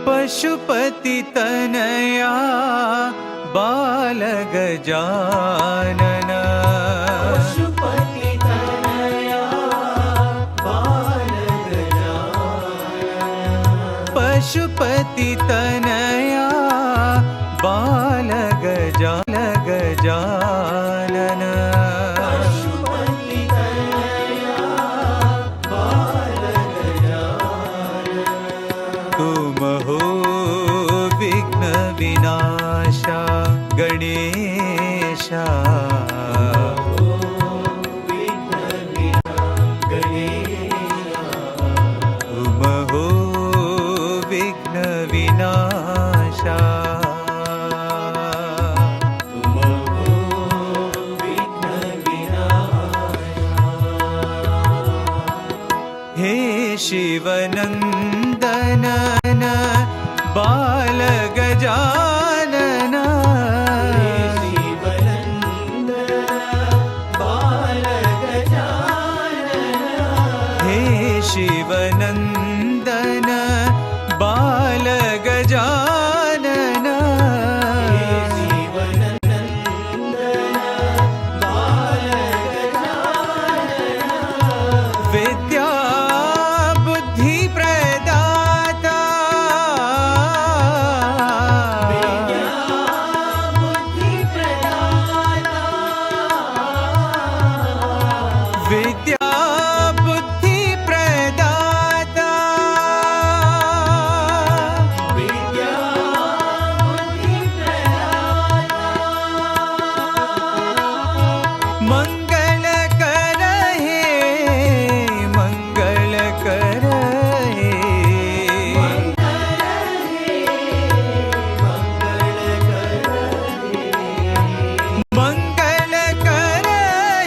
पशुपति तनया बाल गजानन। पशुपति तनया बाल गजानन। पशुपति तनया बाल गजानन। पशुपति तनया बाल गजानन। तुम हो विघ्न विनाशा गणेशा। तुम हो विघ्न विनाशा। तुम हो विघ्न विनाशा। हे शिवनंदन बाल गजानन। हे शिवनंदन बाल गजानन। विद्या बुद्धि प्रदाता। विद्या बुद्धि प्रदाता। मंगल कर हे मंगल कर हे। मंगल कर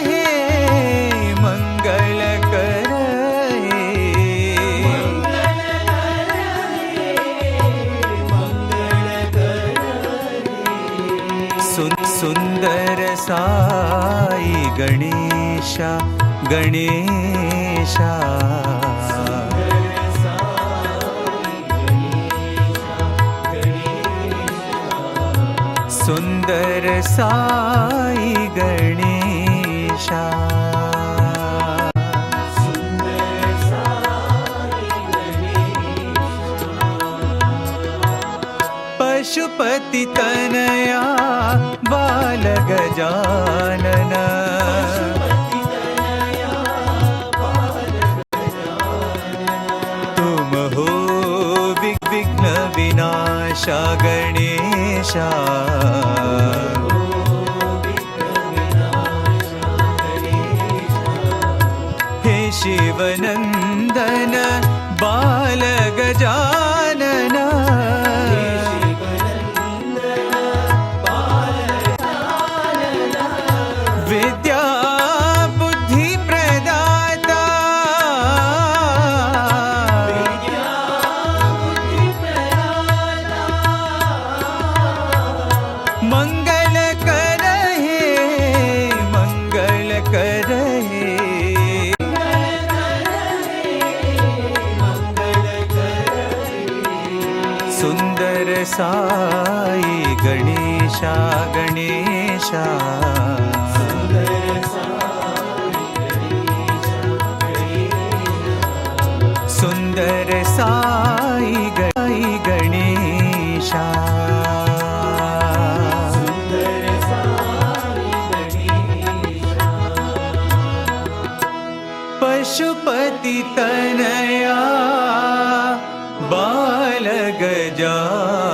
हे मंगल कर हे। सुंदर साई गणेशा गणेशा। सुंदर साई गणेशा। पशुपति तनया बाल गजानन। तुम हो विघ्न विनाशा गणेशा। हे शिवनंदन बाल गजानन। विद्या बुद्धि प्रदाता। मंगल कर हे मंगल कर हे। सुंदर साई गणेशा गणेशा। सुंदर साई गणेशा। पशुपति तनया बाल गजानन।